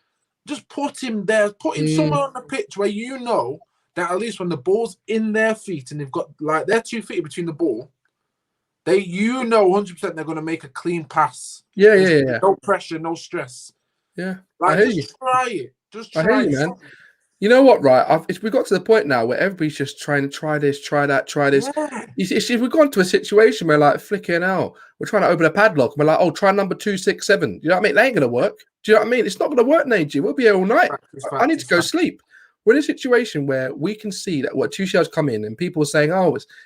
Just put him there. Put him somewhere on the pitch where you know that at least when the ball's in their feet and they've got like their 2 feet between the ball, 100% they're going to make a clean pass. Yeah. No pressure, no stress. Yeah. Like, try it. Just try it, man. You know what, right? We got to the point now where everybody's just trying to try this, try that, try this. Yeah. You see, we've gone to a situation where, like, flicking out, we're trying to open a padlock. We're like, try number 267. You know what I mean? It ain't going to work. Do you know what I mean? It's not going to work, Najee. We'll be here all night. I need to go sleep. We're in a situation where we can see that Tuchel's come in and people are saying,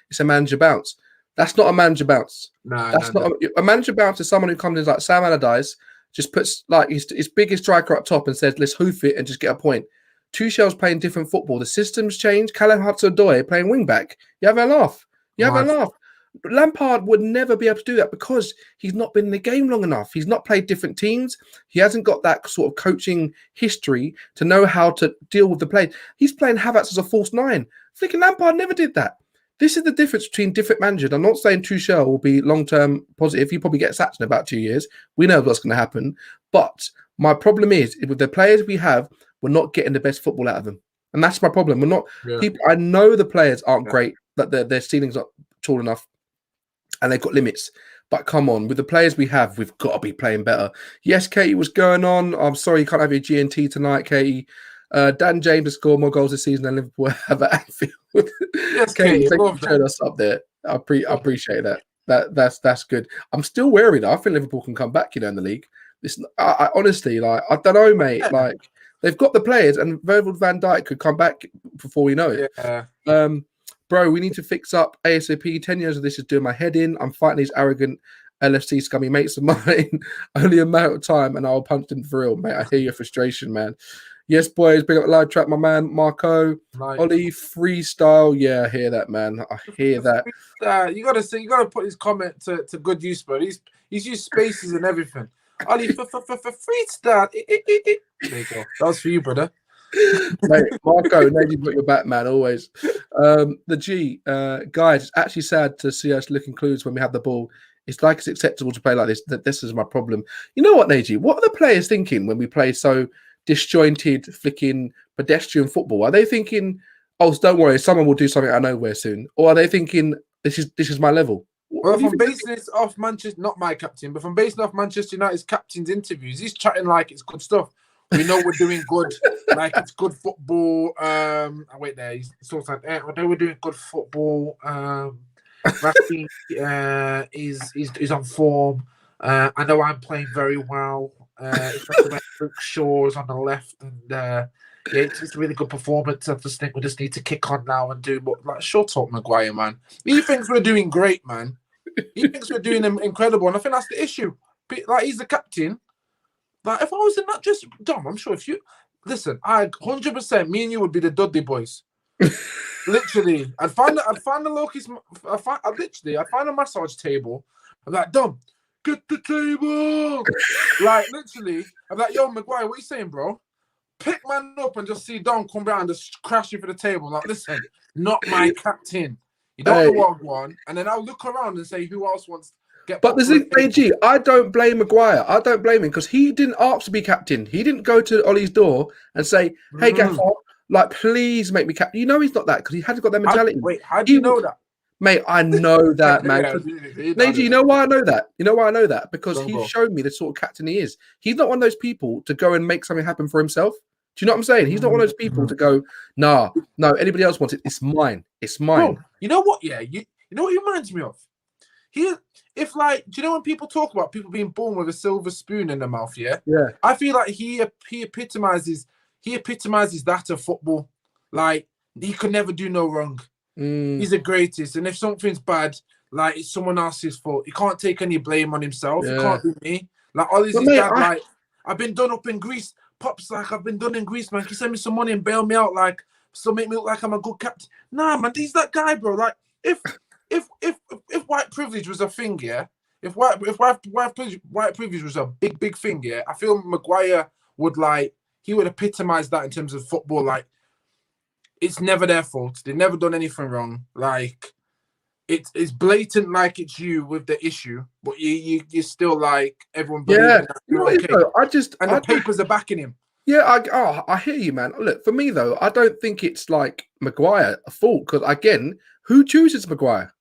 it's a manager bounce. That's not a manager bounce. A manager bounce is someone who comes in like Sam Allardyce, just puts like his biggest striker up top and says, let's hoof it and just get a point. Tuchel's playing different football. The system's changed. Callum Hudson-Odoi playing wing back. You have a laugh. Lampard would never be able to do that because he's not been in the game long enough. He's not played different teams. He hasn't got that sort of coaching history to know how to deal with the play. He's playing Havertz as a false nine. Flicking Lampard never did that. This is the difference between different managers. I'm not saying Tuchel will be long-term positive. He probably gets sacked in about 2 years. We know what's going to happen. But my problem is, with the players we have, we're not getting the best football out of them. And that's my problem. We're not people. I know the players aren't great, that their ceiling's not tall enough and they've got limits. But come on, with the players we have, we've got to be playing better. Yes, Katie, what's going on? I'm sorry you can't have your G&T tonight, Katie. Dan James has scored more goals this season than Liverpool have at Anfield. Yes, Katie, thank you for showing us up there. I appreciate that. That's good. I'm still wary though. I think Liverpool can come back, in the league. I honestly, like, I don't know, mate. Like, they've got the players, and Virgil van Dijk could come back before we know it. Yeah. bro, we need to fix up ASAP. 10 years of this is doing my head in. I'm fighting these arrogant LFC scummy mates of mine. Only a matter of time, and I'll punch them for real, mate. I hear your frustration, man. Yes, boys, big up live track, my man, Marco. Like, Ollie, freestyle. Yeah, I hear that, man. I hear that. You gotta put his comment to good use, bro. He's used spaces and everything. Ollie, freestyle. There you go. That was for you, brother. Mate, Marco, Neji's got your back, man, always. The G, guys, it's actually sad to see us looking clues when we have the ball. It's like it's acceptable to play like this. This is my problem. You know what, Neji? What are the players thinking when we play so disjointed, flicking pedestrian football? Are they thinking, oh, don't worry, someone will do something out of nowhere soon? Or are they thinking, this is my level? Well, from basing this off Manchester, not my captain, but from basing off Manchester United's captain's interviews, he's chatting like it's good stuff. We know we're doing good, like it's good football. Wait there, he's sort of like, we know we're doing good football. Rafi is on form. I know I'm playing very well. Shaw's on the left, and yeah, it's a really good performance. I just think we just need to kick on now and do more. Like, shut up, Maguire, man. He thinks we're doing great, man. He thinks we're doing incredible, and I think that's the issue. Like, he's the captain. Like, if I was in that dress, Dom, I'm sure if you listen, 100%, me and you would be the Dudley boys. Literally, I'd find the locust. I'd find a massage table. I'm like, Dom, get the table. Like, literally, I'm like, yo, Maguire, what you saying, bro? Pick man up and just see Dom come down and just crash you for the table. I'm like, listen, not my captain. You don't know what I want. And then I'll look around and say, who else wants to get? But the thing, AG, I don't blame Maguire. I don't blame him because he didn't ask to be captain. He didn't go to Ollie's door and say, hey, Gaffer, like, please make me captain. You know he's not that because he hasn't got that mentality. How do you know that? Mate, I know that, man. Neji, you know why I know that? You know why I know that? Because he's shown me the sort of captain he is. He's not one of those people to go and make something happen for himself. Do you know what I'm saying? He's not one of those people to go, no, anybody else wants it. It's mine. It's mine. Bro, you know what? Yeah, you know what he reminds me of? If like, do you know when people talk about people being born with a silver spoon in their mouth? Yeah, yeah. I feel like he epitomizes that of football. Like, he could never do no wrong. He's the greatest, and if something's bad, like, it's someone else's fault. He can't take any blame on himself. Yeah. It can't be me. Like, all his dad, like, I've been done up in Greece. Pops, like, I've been done in Greece, man. Can you send me some money and bail me out, like, so make me look like I'm a good captain? Nah, man, he's that guy, bro. Like, if white privilege was a thing, yeah, if white privilege was a big thing, yeah, I feel Maguire would, like, he would epitomize that in terms of football. Like, it's never their fault. They've never done anything wrong. Like, it's blatant, like it's you with the issue, but you're still like everyone. Yeah, you know, okay. The papers papers are backing him. Yeah, I hear you, man. Look, for me though, I don't think it's like Maguire a fault because again, who chooses Maguire?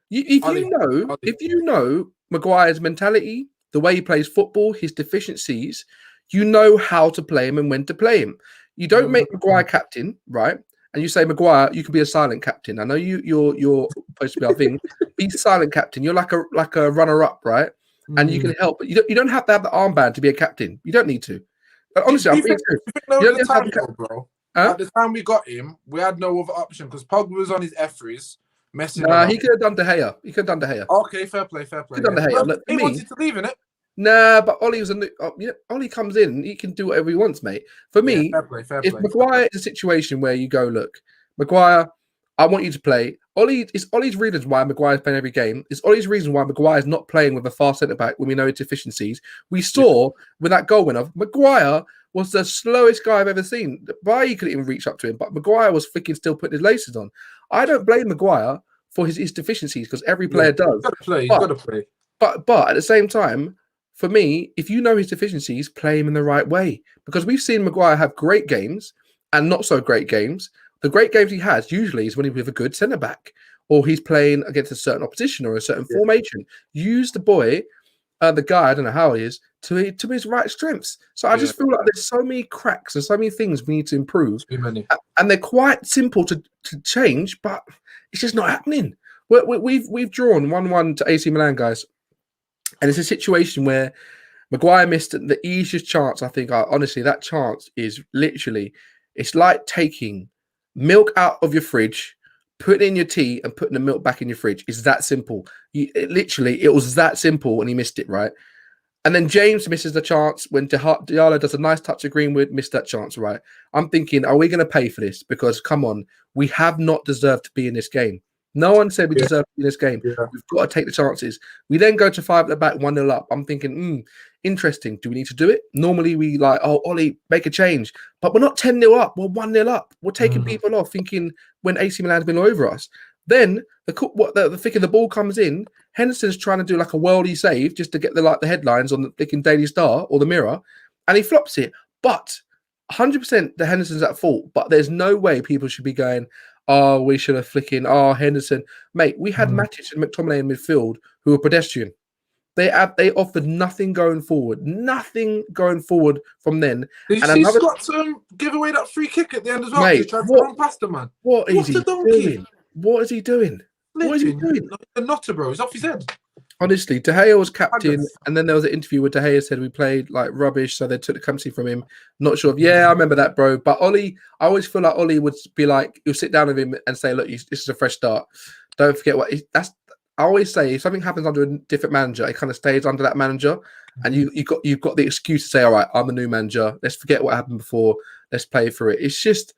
If you know Maguire's mentality, the way he plays football, his deficiencies, you know how to play him and when to play him. You don't make Maguire captain, right? And you say, Maguire, you can be a silent captain. I know you're supposed to be our thing. Be silent captain. You're like a runner-up, right? And you can help. But you don't have to have the armband to be a captain. You don't need to. Honestly, I'm being serious. Bro. At the time we got him, we had no other option because Pogba was on his F3s, messing around. He could have done De Gea. Okay, fair play. He wanted to leave, innit? Nah, but Ollie was Ollie comes in, he can do whatever he wants, mate. For me, if Maguire is a situation where you go, look, Maguire, I want you to play. It's Ollie's reasons why Maguire's playing every game. It's Ollie's reason why Maguire's not playing with a fast centre back when we know his deficiencies. We saw with that goal winner, Maguire was the slowest guy I've ever seen. Bailly couldn't even reach up to him, but Maguire was flicking still putting his laces on. I don't blame Maguire for his deficiencies because every player does. He's got to play. But at the same time, for me, if you know his deficiencies, play him in the right way. Because we've seen Maguire have great games and not so great games. The great games he has usually is when he's with a good centre-back or he's playing against a certain opposition or a certain formation. Use the boy, the guy, I don't know how he is, to his right strengths. So I just feel like there's so many cracks and so many things we need to improve. And they're quite simple to change, but it's just not happening. We've drawn 1-1 to AC Milan, guys. And it's a situation where Maguire missed the easiest chance. I think, honestly, that chance is literally, it's like taking milk out of your fridge, putting in your tea and putting the milk back in your fridge. It's that simple. It was that simple, and he missed it, right? And then James misses the chance when Diallo does a nice touch of Greenwood, missed that chance, right? I'm thinking, are we going to pay for this? Because, come on, we have not deserved to be in this game. No one said we deserve to be in this game. Yeah. We've got to take the chances. We then go to 5 at the back, 1-0 up. I'm thinking, interesting. Do we need to do it? Normally we like, oh, Ollie, make a change. But we're not 10-0 up. We're 1-0 up. We're taking people off, thinking when AC Milan's been over us. Then the thick of the ball comes in. Henderson's trying to do like a worldy save just to get the headlines on the freaking Daily Star or the Mirror, and he flops it. But 100% the Henderson's at fault. But there's no way people should be going, oh, we should have Henderson. Mate, we had Matic and McTominay in midfield who were pedestrian. They offered nothing going forward. Nothing going forward from then. Did you see Scott give away that free kick at the end as well? Mate, He tried to run past the man. What is he doing? What is he doing? What is he doing? The nutter, bro. He's off his head. Honestly, De Gea was captain, and then there was an interview where De Gea said we played like rubbish, so they took the captaincy from him. Not sure. I remember that, bro. But Ollie, I always feel like Ollie would be like, he'll sit down with him and say, look, this is a fresh start. Don't forget I always say, if something happens under a different manager, it kind of stays under that manager, and you've got the excuse to say, all right, I'm the new manager. Let's forget what happened before. Let's play for it. It's just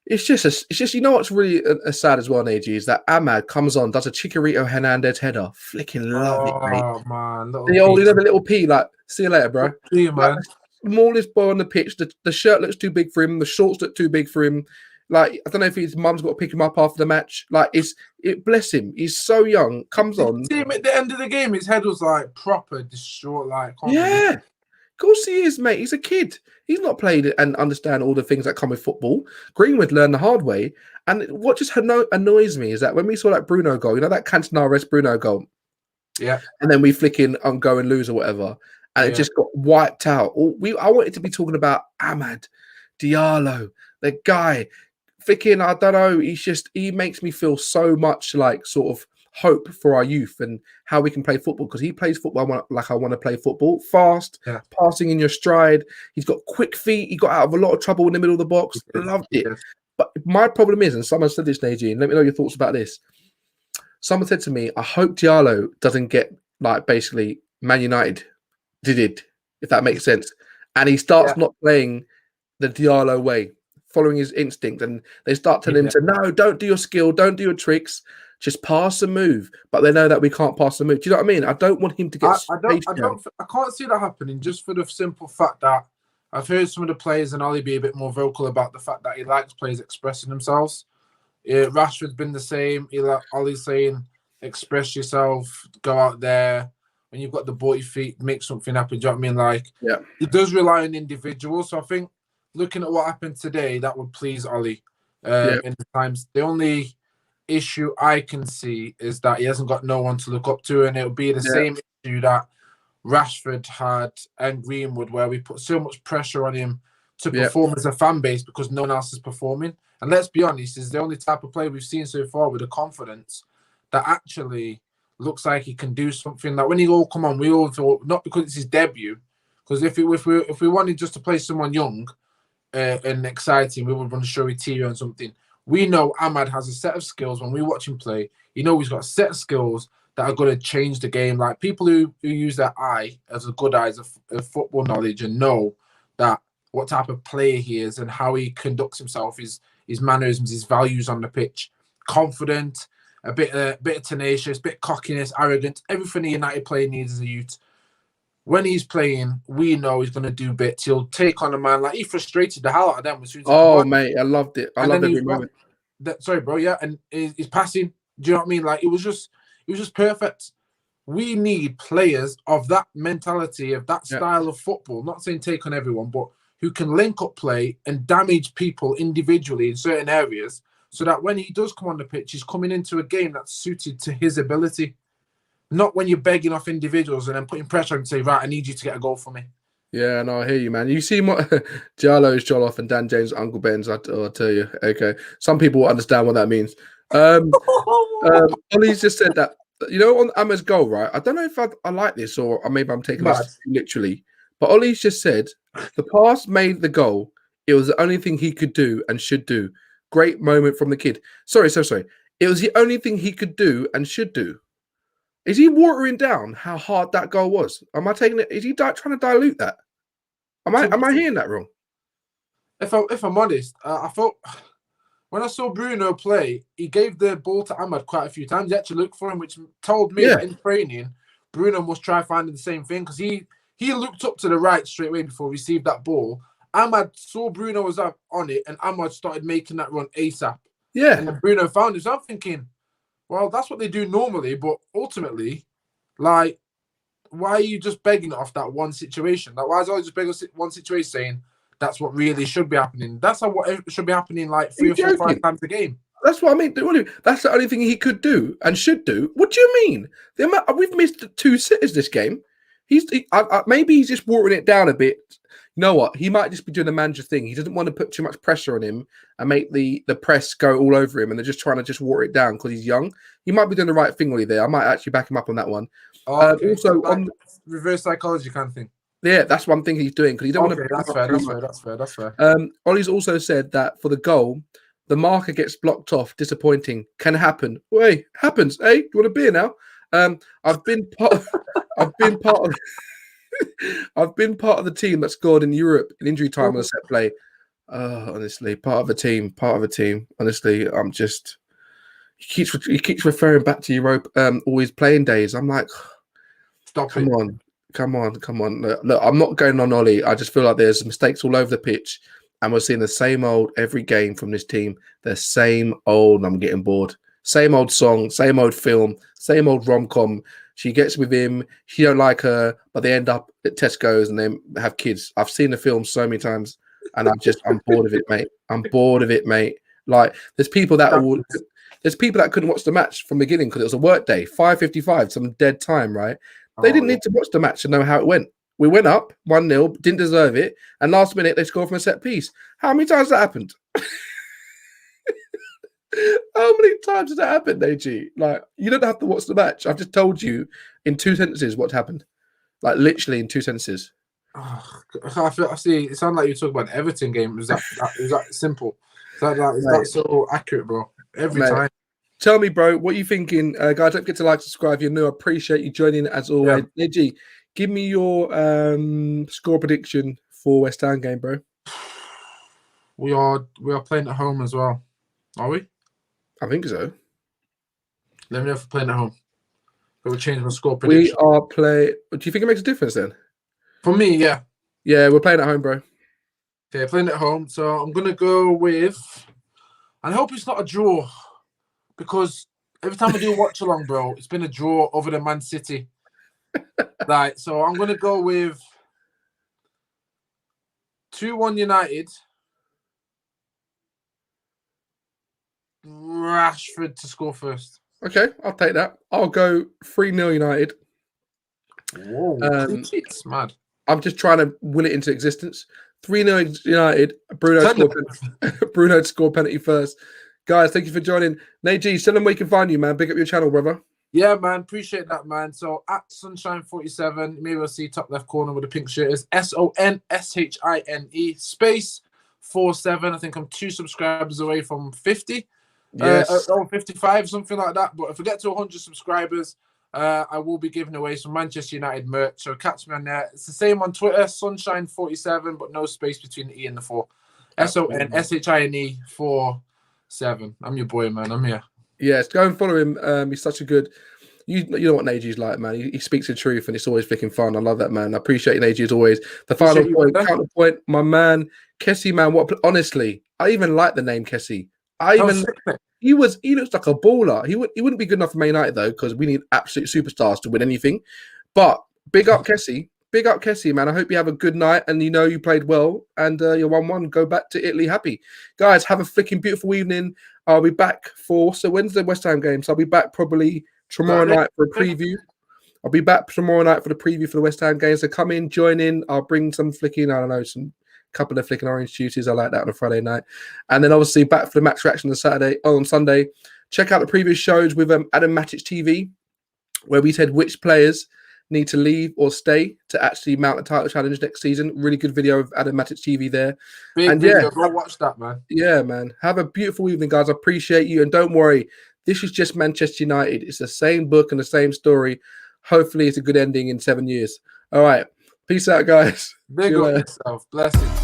you know what's really sad as well, AG, is that Ahmad comes on, does a Chicharito Hernandez header, flicking love it, mate. Oh man, the little P, like, see you later, bro. See you, man. Smallest boy on the pitch. The shirt looks too big for him. The shorts look too big for him. Like, I don't know if his mum's got to pick him up after the match. Like, bless him. He's so young. Comes on. See him at the end of the game. His head was like proper distraught. Like, yeah. Of course he is, mate. He's a kid. He's not played and understand all the things that come with football. Greenwood learned the hard way. And what just annoys me is that when we saw that Bruno goal, you know, that Cantona-esque Bruno goal? Yeah. And then we flick in and go and lose or whatever. And it just got wiped out. I wanted to be talking about Ahmad, Diallo, the guy. Flicking, I don't know. He makes me feel so much like sort of hope for our youth and how we can play football, because he plays football I want to play football. Fast, passing in your stride. He's got quick feet. He got out of a lot of trouble in the middle of the box. Loved it. But my problem is, and someone said this, Nadine, let me know your thoughts about this. Someone said to me, I hope Diallo doesn't get like basically Man United did, if that makes sense. And he starts not playing the Diallo way, following his instinct, and they start telling him to, no, don't do your skill, don't do your tricks. Just pass and move, but they know that we can't pass and move. Do you know what I mean? I don't want him to get. I can't see that happening, just for the simple fact that I've heard some of the players and Ollie be a bit more vocal about the fact that he likes players expressing themselves. Rashford's been the same. Ollie's saying, express yourself, go out there. When you've got the body feet, make something happen. Do you know what I mean? Like, he does rely on individuals. So I think looking at what happened today, that would please Ollie. In the times, the only issue I can see is that he hasn't got no one to look up to, and it'll be the same issue that Rashford had and Greenwood, where we put so much pressure on him to perform as a fan base because no one else is performing. And let's be honest, he's the only type of player we've seen so far with the confidence that actually looks like he can do something. Like when he all come on, we all thought, not because it's his debut, because if we wanted just to play someone young and exciting, we would want to show Itiyo and something. We know Ahmad has a set of skills. When we watch him play, you know he's got a set of skills that are going to change the game. Like people who use their eye as a good eye of football knowledge and know that what type of player he is and how he conducts himself, his mannerisms, his values on the pitch, confident, a bit of tenacious, bit of cockiness, arrogant, everything a United player needs as a youth. When he's playing, we know he's going to do bits. He'll take on a man. Like, he frustrated the hell out of them. As soon as mate, I loved it. I loved every moment. Sorry, bro, and he's passing. Do you know what I mean? Like, it was just perfect. We need players of that mentality, of that style of football. Not saying take on everyone, but who can link up play and damage people individually in certain areas, so that when he does come on the pitch, he's coming into a game that's suited to his ability. Not when you're begging off individuals and then putting pressure on and say, right, I need you to get a goal for me. Yeah, no, I hear you, man. You see what Diallo is Jollof and Dan James Uncle Ben's, I'll tell you. Okay. Some people will understand what that means. Ollie's just said that, you know, on Ahmad's goal, right? I don't know if I like this or maybe I'm taking this literally, but Ollie's just said the pass made the goal. It was the only thing he could do and should do. Great moment from the kid. Sorry. It was the only thing he could do and should do. Is he watering down how hard that goal was? Am I taking it? Is he trying to dilute that? Am I hearing that wrong? If I'm honest, I felt when I saw Bruno play, he gave the ball to Ahmad quite a few times. He actually looked for him, which told me that in training, Bruno must try finding the same thing because he looked up to the right straight away before he received that ball. Ahmad saw Bruno was up on it, and Ahmad started making that run ASAP. Yeah. And then Bruno found him. So I'm thinking, well, that's what they do normally, but ultimately, like, why are you just begging it off that one situation? Like, why is always just begging one situation saying that's what really should be happening? That's how what should be happening like 3 or 4 5 times a game. That's what I mean. That's the only thing he could do and should do. What do you mean? We've missed 2 sitters this game. Maybe he's just watering it down a bit. You know what? He might just be doing the manager thing. He doesn't want to put too much pressure on him and make the press go all over him, and they're just trying to just water it down because he's young. He might be doing the right thing really there. I might actually back him up on that one. Okay. Also, like on reverse psychology kind of thing. Yeah, that's one thing he's doing because he don't want to. That's fair. Ollie's also said that for the goal, the marker gets blocked off. Disappointing. Can happen. Wait, happens. Hey, you want a beer now? I've been part of the team that scored in Europe in injury time on a set play. Honestly, part of a team. Honestly, I'm just. He keeps referring back to Europe. All his playing days. I'm like, come on. Look, I'm not going on Ollie. I just feel like there's mistakes all over the pitch, and we're seeing the same old every game from this team. The same old. And I'm getting bored. Same old song, same old film, same old rom-com. She gets with him. She don't like her, but they end up at Tesco's and they have kids. I've seen the film so many times, and I'm bored of it, mate. I'm bored of it, mate. Like there's people that couldn't watch the match from the beginning because it was a work day, 5:55, some dead time, right? They didn't need to watch the match and know how it went. We went up 1-0, didn't deserve it, and last minute they scored from a set piece. How many times that happened? How many times has that happened, AG? Like, you don't have to watch the match. I've just told you in 2 sentences what happened. Like, literally in 2 sentences. I see. It sounded like you were talking about the Everton game. It was that simple? Is that so accurate, bro? Every time. Tell me, bro, what are you thinking? Guys, don't forget to like, subscribe. You're new. I appreciate you joining as always. Yeah. AG, give me your score prediction for West Ham game, bro. We are playing at home as well. Are we? I think so. Let me know if we're playing at home. It will change my score prediction. We are playing. Do you think it makes a difference then? For me, yeah. Yeah, we're playing at home, bro. Okay, playing at home. So I'm going to go with... And I hope it's not a draw. Because every time I do watch along, bro, it's been a draw over the Man City. Right, so I'm going to go with 2-1 United. Rashford to score first. Okay, I'll take that. I'll go 3-0 United. Whoa, it's mad. I'm just trying to will it into existence. 3-0 United. Bruno scored penalty first. Guys, thank you for joining. Naji, tell them where you can find you, man. Big up your channel, brother. Yeah, man. Appreciate that, man. So at Sunshine47, maybe we'll see top left corner with the pink shirt is SONSHINE space 47. I think I'm 2 subscribers away from 50. Yes. 55, something like that. But if we get to 100 subscribers, I will be giving away some Manchester United merch. So catch me on there. It's the same on Twitter, Sunshine47, but no space between the E and the 4. SONSHINE 47. I'm your boy, man. I'm here. Yes, go and follow him. He's such a good. You know what Naji's like, man. He speaks the truth, and it's always flicking fun. I love that, man. I appreciate Naji as always. The final point, counterpoint, my man, Kessie, man. What? Honestly, I even like the name Kessie. He looks like a baller. He wouldn't be good enough for Man United though, because we need absolute superstars to win anything. But big up Kessie, man. I hope you have a good night, and you played well, and you're 1-1. Go back to Italy happy, guys. Have a freaking beautiful evening. I'll be back when's the West Ham game? So I'll be back probably tomorrow night for a preview. I'll be back tomorrow night for the preview for the West Ham game. So come in, join in. I'll bring some flicking, I don't know, some couple of flicking orange juices. I like that on a Friday night. And then obviously back for the match reaction on Sunday. Check out the previous shows with Adam Matic TV, where we said which players need to leave or stay to actually mount a title challenge next season. Really good video of Adam Matic TV there. Big And video. yeah, Go watch that, man. Yeah, man. Have a beautiful evening, guys. I appreciate you. And don't worry, this is just Manchester United. It's the same book and the same story. Hopefully, it's a good ending in 7 years. All right. Peace out, guys. Big up yourself. Blessings.